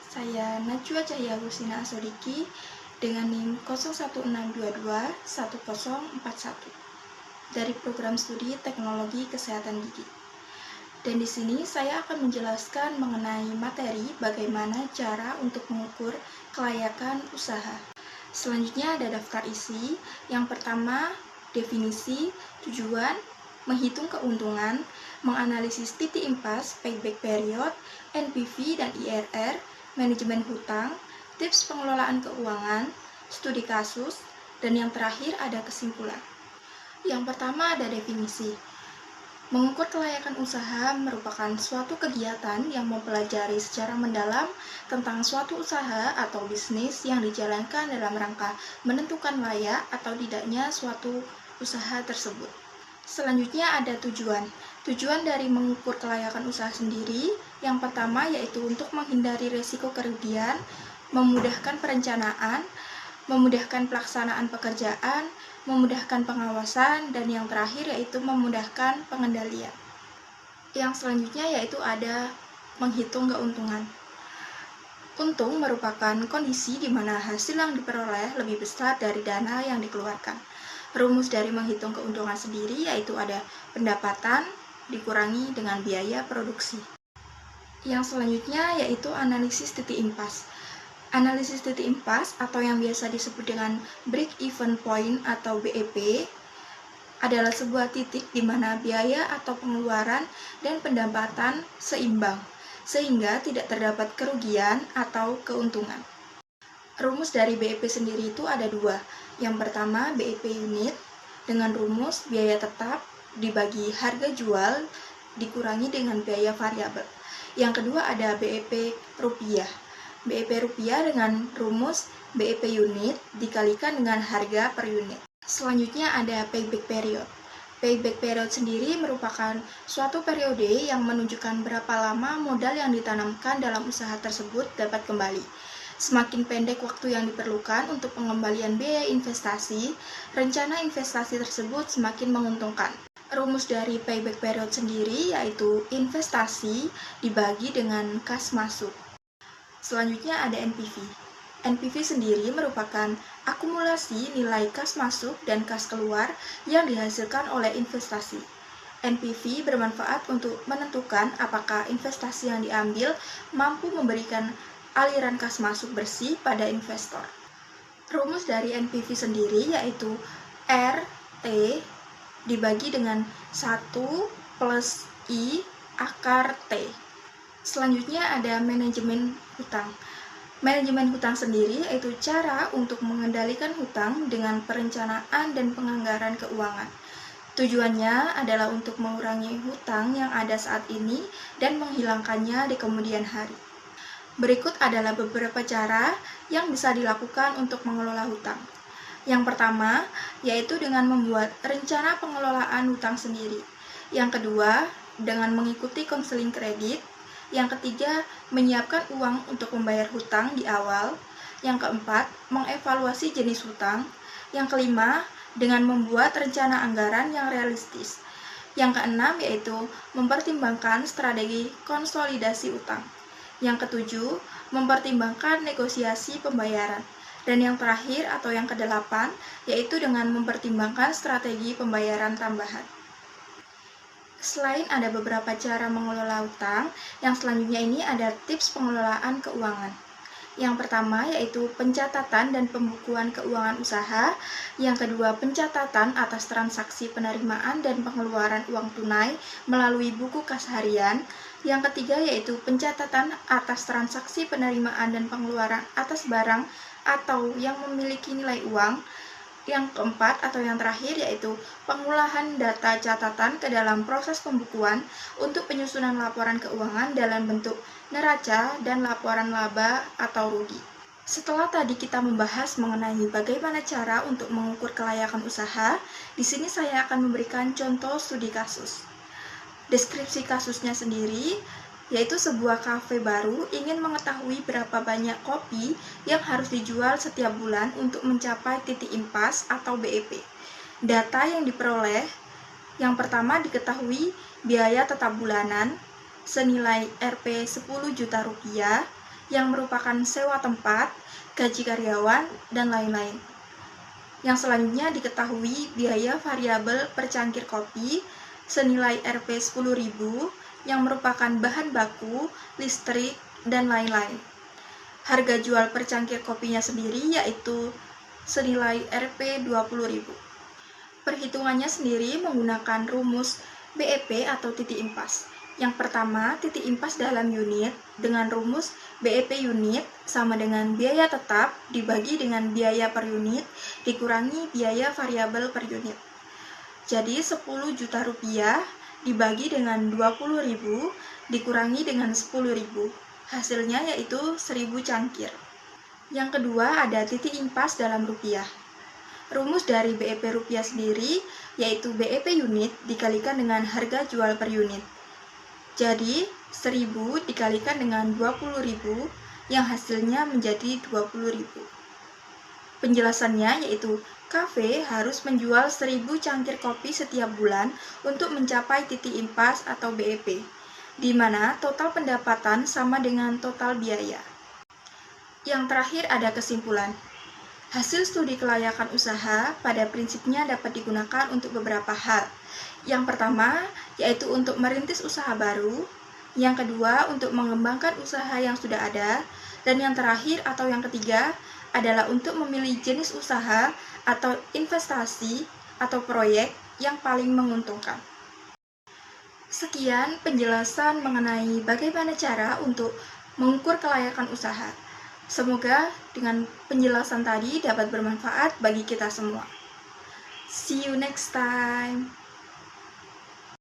saya Najwa Cahya Husina Asodiki dengan NIM 0162211041 dari program studi Teknologi Kesehatan Gigi. Dan di sini saya akan menjelaskan mengenai materi bagaimana cara untuk mengukur kelayakan usaha. Selanjutnya ada daftar isi. Yang pertama, definisi, tujuan, menghitung keuntungan, menganalisis titik impas, payback period, NPV dan IRR, manajemen hutang, tips pengelolaan keuangan, studi kasus, dan yang terakhir ada kesimpulan. Yang pertama ada definisi. Mengukur kelayakan usaha merupakan suatu kegiatan yang mempelajari secara mendalam tentang suatu usaha atau bisnis yang dijalankan dalam rangka menentukan layak atau tidaknya suatu usaha tersebut. Selanjutnya ada tujuan. Tujuan dari mengukur kelayakan usaha sendiri, yang pertama yaitu untuk menghindari risiko kerugian, memudahkan perencanaan, memudahkan pelaksanaan pekerjaan, memudahkan pengawasan, dan yang terakhir yaitu memudahkan pengendalian. Yang selanjutnya yaitu ada menghitung keuntungan. Untung merupakan kondisi di mana hasil yang diperoleh lebih besar dari dana yang dikeluarkan. Rumus dari menghitung keuntungan sendiri yaitu ada pendapatan dikurangi dengan biaya produksi. Yang selanjutnya yaitu analisis titik impas. Analisis titik impas atau yang biasa disebut dengan break-even point atau BEP adalah sebuah titik di mana biaya atau pengeluaran dan pendapatan seimbang, sehingga tidak terdapat kerugian atau keuntungan. Rumus dari BEP sendiri itu ada dua. Yang pertama BEP unit dengan rumus biaya tetap dibagi harga jual dikurangi dengan biaya variabel. Yang kedua ada BEP rupiah. BEP rupiah dengan rumus BEP unit dikalikan dengan harga per unit. Selanjutnya ada payback period. Payback period sendiri merupakan suatu periode yang menunjukkan berapa lama modal yang ditanamkan dalam usaha tersebut dapat kembali. Semakin pendek waktu yang diperlukan untuk pengembalian biaya investasi, rencana investasi tersebut semakin menguntungkan. Rumus dari payback period sendiri yaitu investasi dibagi dengan kas masuk. Selanjutnya ada NPV. NPV sendiri merupakan akumulasi nilai kas masuk dan kas keluar yang dihasilkan oleh investasi. NPV bermanfaat untuk menentukan apakah investasi yang diambil mampu memberikan aliran kas masuk bersih pada investor. Rumus dari NPV sendiri yaitu RT dibagi dengan 1 plus I akar T. Selanjutnya ada manajemen hutang. Manajemen hutang sendiri yaitu cara untuk mengendalikan hutang dengan perencanaan dan penganggaran keuangan. Tujuannya adalah untuk mengurangi hutang yang ada saat ini dan menghilangkannya di kemudian hari. Berikut adalah beberapa cara yang bisa dilakukan untuk mengelola hutang. Yang pertama, yaitu dengan membuat rencana pengelolaan hutang sendiri. Yang kedua, dengan mengikuti konseling kredit. Yang ketiga, menyiapkan uang untuk membayar hutang di awal. Yang keempat, mengevaluasi jenis hutang. Yang kelima, dengan membuat rencana anggaran yang realistis. Yang keenam, yaitu mempertimbangkan strategi konsolidasi utang. Yang ketujuh, mempertimbangkan negosiasi pembayaran. Dan yang terakhir atau yang kedelapan, yaitu dengan mempertimbangkan strategi pembayaran tambahan. Selain ada beberapa cara mengelola utang, yang selanjutnya ini ada tips pengelolaan keuangan. Yang pertama yaitu pencatatan dan pembukuan keuangan usaha. Yang kedua pencatatan atas transaksi penerimaan dan pengeluaran uang tunai melalui buku kas harian. Yang ketiga yaitu pencatatan atas transaksi penerimaan dan pengeluaran atas barang atau yang memiliki nilai uang. Yang keempat atau yang terakhir yaitu pengolahan data catatan ke dalam proses pembukuan untuk penyusunan laporan keuangan dalam bentuk neraca dan laporan laba atau rugi. Setelah tadi kita membahas mengenai bagaimana cara untuk mengukur kelayakan usaha, di sini saya akan memberikan contoh studi kasus. Deskripsi kasusnya sendiri yaitu sebuah kafe baru ingin mengetahui berapa banyak kopi yang harus dijual setiap bulan untuk mencapai titik impas atau BEP. Data yang diperoleh, yang pertama diketahui biaya tetap bulanan senilai Rp 10 juta rupiah. yang merupakan sewa tempat, gaji karyawan, dan lain-lain. Yang selanjutnya diketahui biaya variabel per cangkir kopi senilai Rp 10.000 yang merupakan bahan baku, listrik, dan lain-lain. Harga jual per cangkir kopinya sendiri yaitu senilai Rp 20.000. Perhitungannya sendiri menggunakan rumus BEP atau titik impas. Yang pertama, titik impas dalam unit dengan rumus BEP unit sama dengan biaya tetap dibagi dengan biaya per unit dikurangi biaya variabel per unit. Jadi 10 juta rupiah dibagi dengan 20.000 dikurangi dengan 10.000. Hasilnya yaitu 1.000 cangkir. Yang kedua ada titik impas dalam rupiah. Rumus dari BEP rupiah sendiri yaitu BEP unit dikalikan dengan harga jual per unit. Jadi 1.000 dikalikan dengan 20.000 yang hasilnya menjadi 20.000. Penjelasannya yaitu kafe harus menjual 1.000 cangkir kopi setiap bulan untuk mencapai titik impas atau BEP, di mana total pendapatan sama dengan total biaya. Yang terakhir ada kesimpulan. Hasil studi kelayakan usaha pada prinsipnya dapat digunakan untuk beberapa hal. Yang pertama, yaitu untuk merintis usaha baru. Yang kedua, untuk mengembangkan usaha yang sudah ada. Dan yang terakhir atau yang ketiga adalah untuk memilih jenis usaha atau investasi atau proyek yang paling menguntungkan. Sekian penjelasan mengenai bagaimana cara untuk mengukur kelayakan usaha. Semoga dengan penjelasan tadi dapat bermanfaat bagi kita semua. See you next time.